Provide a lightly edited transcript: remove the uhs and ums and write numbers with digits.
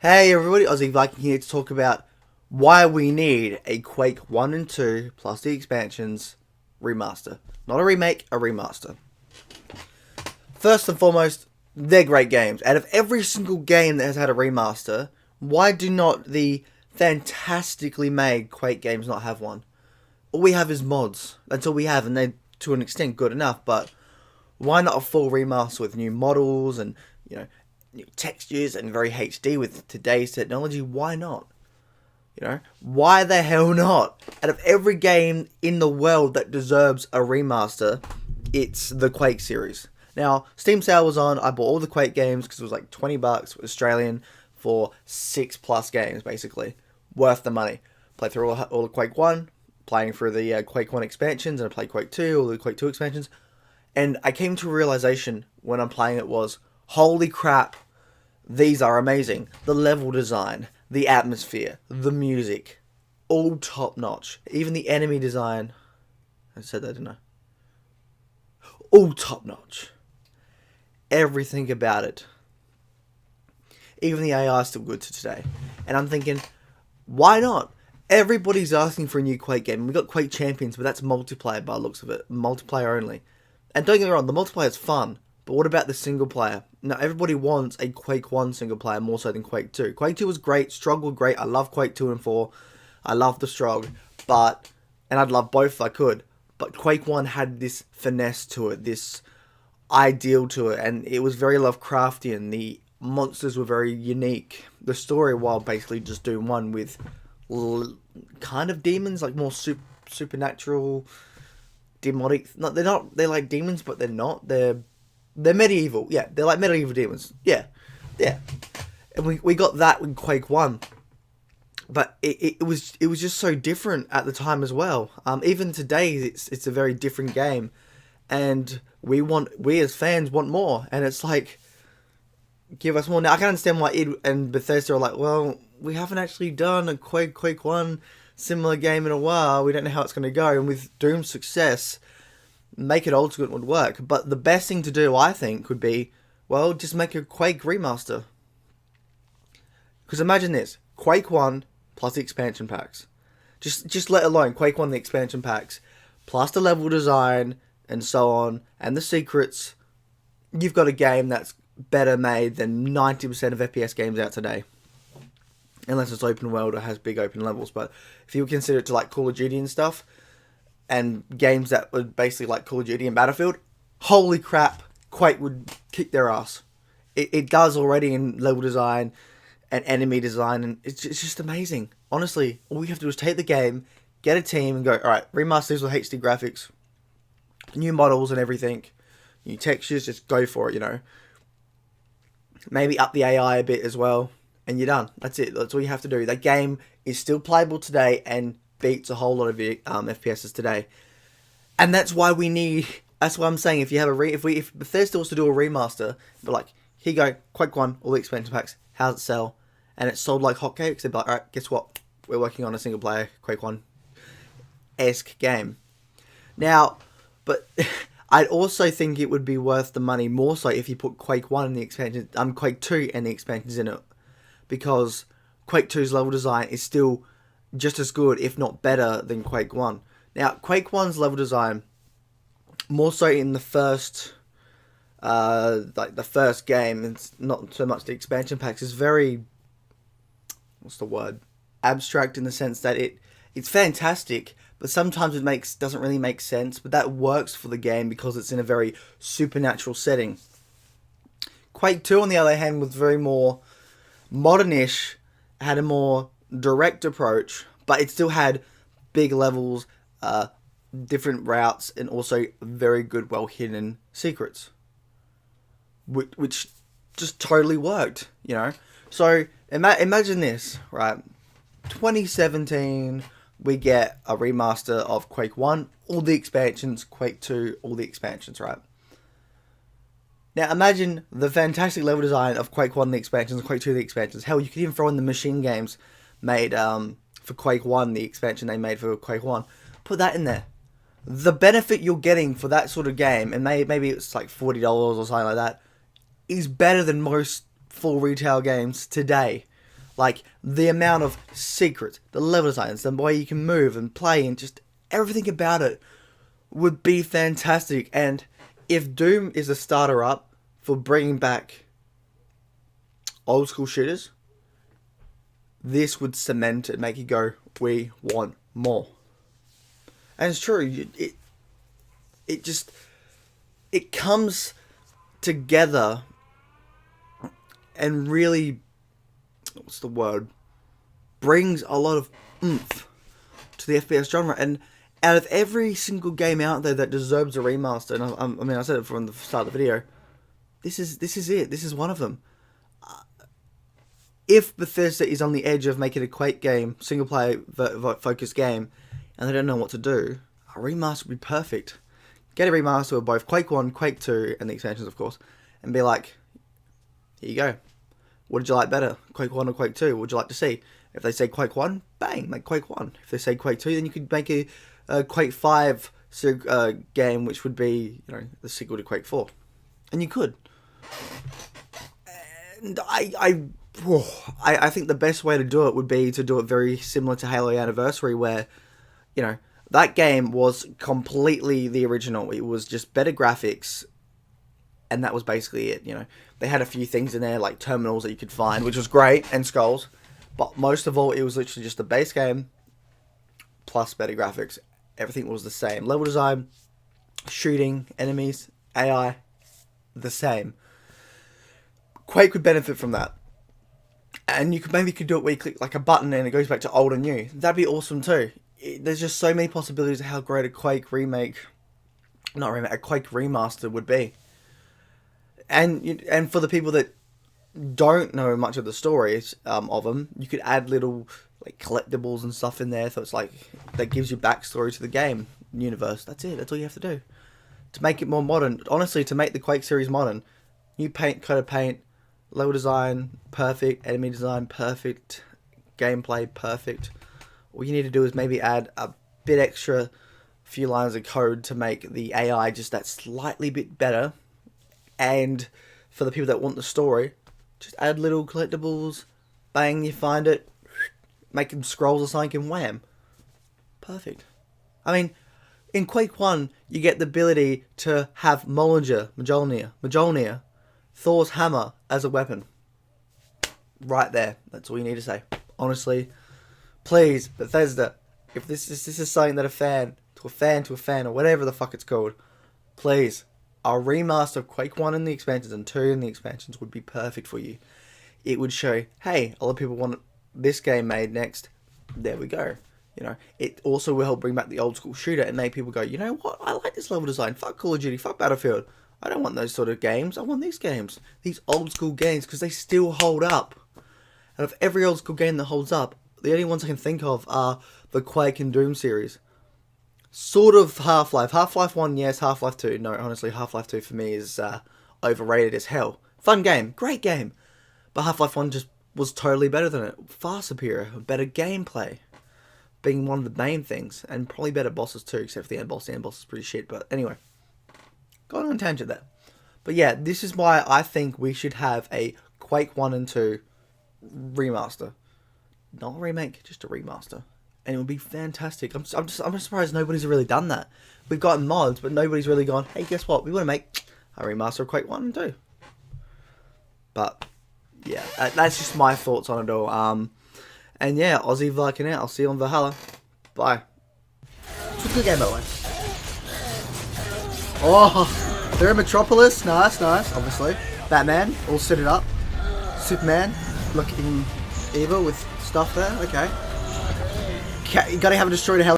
Hey everybody, Aussie Viking here to talk about why we need a Quake 1 and 2 plus the expansions remaster. Not a remake, a remaster. First and foremost, they're great games. Out of every single game that has had a remaster, why do not the fantastically made Quake games not have one? All we have is mods. That's all we have, and they're to an extent good enough, but why not a full remaster with new models and, new textures and very HD with today's technology? Why not? Why the hell not? Out of every game in the world that deserves a remaster, it's the Quake series. Now, Steam sale was on. I bought all the Quake games because it was like $20 Australian for 6+ games, basically. Worth the money. Played through all the Quake 1, playing through the Quake 1 expansions, and I played Quake 2, all the Quake 2 expansions. And I came to a realization when I'm playing it was, holy crap, these are amazing. The level design, the atmosphere, the music, all top notch. Even the enemy design, I said that, didn't I? All top notch. Everything about it. Even the AI is still good to today. And I'm thinking, why not? Everybody's asking for a new Quake game. We got Quake Champions, but that's multiplayer by the looks of it. Multiplayer only. And don't get me wrong, the multiplayer is fun. But what about the single player? Now, everybody wants a Quake 1 single player more so than Quake 2. Quake 2 was great, Strugg was great. I love Quake 2 and 4. I love the Strugg. And I'd love both if I could. But Quake 1 had this finesse to it, this ideal to it. And it was very Lovecraftian. The monsters were very unique. The story, while basically just doing one with kind of demons, like more supernatural, demonic. No, they're like demons, but they're not. They're medieval. Yeah, they're like medieval demons. Yeah. And we got that with Quake 1. But it was just so different at the time as well. Even today, it's a very different game. And we as fans want more. And it's like, give us more. Now, I can understand why id and Bethesda are like, well, we haven't actually done a Quake 1 similar game in a while. We don't know how it's going to go. And with Doom's success, make it old school would work. But the best thing to do, I think, would be, well, just make a Quake remaster. Because imagine this. Quake 1 plus the expansion packs. Just let alone Quake 1 the expansion packs. Plus the level design and so on. And the secrets. You've got a game that's better made than 90% of FPS games out today. Unless it's open world or has big open levels. But if you consider it to like Call of Duty and stuff, and games that were basically like Call of Duty and Battlefield, holy crap, Quake would kick their ass. It does already in level design and enemy design, and it's just amazing. Honestly, all we have to do is take the game, get a team, and go, alright, remasters with HD graphics, new models and everything, new textures, just go for it, Maybe up the AI a bit as well, and you're done. That's it. That's all you have to do. That game is still playable today and beats a whole lot of FPSs today. And that's why that's why I'm saying if you have if Bethesda was to do a remaster, but like, here you go, Quake 1, all the expansion packs, how's it sell? And it's sold like hotcakes, they'd be like, alright, guess what? We're working on a single player Quake 1-esque game. Now, but I'd also think it would be worth the money more so if you put Quake 1 in the expansion, Quake 2 and the expansions in it. Because Quake 2's level design is still just as good, if not better, than Quake 1. Now, Quake 1's level design, more so in the first, the first game, it's not so much the expansion packs, is very, abstract in the sense that it's fantastic, but sometimes it doesn't really make sense, but that works for the game because it's in a very supernatural setting. Quake 2, on the other hand, was very more modernish, had a more direct approach, but it still had big levels, different routes, and also very good, well-hidden secrets. Which just totally worked, So, imagine this, right? 2017, we get a remaster of Quake 1, all the expansions, Quake 2, all the expansions, right? Now, imagine the fantastic level design of Quake 1, the expansions, and Quake 2, the expansions. Hell, you could even throw in the machine games made for Quake 1, the expansion they made for Quake 1. Put that in there. the benefit you're getting for that sort of game, and maybe it's like $40 or something like that, is better than most full retail games today. Like, the amount of secrets, the level designs, the way you can move and play, and just everything about it would be fantastic. And if Doom is a starter up for bringing back old school shooters, this would cement it, make you go, we want more. And it's true, it comes together and really, what's the word, brings a lot of oomph to the FPS genre. And out of every single game out there that deserves a remaster, and I mean, I said it from the start of the video, this is it. This is one of them. If Bethesda is on the edge of making a Quake game, single player focused game, and they don't know what to do, a remaster would be perfect. Get a remaster of both Quake 1, Quake 2, and the expansions, of course, and be like, here you go. What did you like better, Quake 1 or Quake 2? What would you like to see? If they say Quake 1, bang, make Quake 1. If they say Quake 2, then you could make a Quake 5 game, which would be, you know, the sequel to Quake 4. And you could. And I think the best way to do it would be to do it very similar to Halo Anniversary, where, you know, that game was completely the original. It was just better graphics, and that was basically it. You know, they had a few things in there like terminals that you could find, which was great, and skulls, but most of all, it was literally just the base game plus better graphics. Everything was the same. Level design, shooting, enemies, AI, the same. Quake would benefit from that. And you could maybe do it where you click like a button and it goes back to old and new. That'd be awesome too. There's just so many possibilities of how great a Quake a Quake remaster would be. And for the people that don't know much of the stories of them, you could add little like collectibles and stuff in there. So it's like that gives you backstory to the game universe. That's it. That's all you have to do to make it more modern. Honestly, to make the Quake series modern, new coat of paint. Level design, perfect. Enemy design, perfect. Gameplay, perfect. All you need to do is maybe add a bit extra, few lines of code to make the AI just that slightly bit better. And for the people that want the story, just add little collectibles. Bang, you find it. Make them scrolls or something and wham. Perfect. I mean, in Quake 1, you get the ability to have Mjolnir, Thor's hammer as a weapon. Right there. That's all you need to say. Honestly, please, Bethesda, if this is something that a fan, or whatever the fuck it's called, please, a remaster of Quake 1 and the expansions and 2 and the expansions would be perfect for you. It would show, hey, a lot of people want this game made next. There we go. You know, it also will help bring back the old school shooter and make people go, you know what, I like this level design. Fuck Call of Duty, fuck Battlefield. I don't want those sort of games. I want these games. These old school games, because they still hold up. And of every old school game that holds up, the only ones I can think of are the Quake and Doom series. Sort of Half-Life. Half-Life 1, yes. Half-Life 2, no. Honestly, Half-Life 2 for me is overrated as hell. Fun game. Great game. But Half-Life 1 just was totally better than it. Far superior. Better gameplay. Being one of the main things. And probably better bosses too, except for the end boss. The end boss is pretty shit. But anyway. Got on a tangent there. But yeah, this is why I think we should have a Quake 1 and 2 remaster. Not a remake, just a remaster. And it would be fantastic. I'm surprised nobody's really done that. We've gotten mods, but nobody's really gone, hey, guess what? We want to make a remaster of Quake 1 and 2. But, yeah, that's just my thoughts on it all. And yeah, Aussie Viking out. I'll see you on Valhalla. Bye. It's a good game, by the way. Oh, they're in Metropolis. Nice. Obviously, Batman all suited up. Superman looking evil with stuff there. Okay. You gotta have a destroyed hell.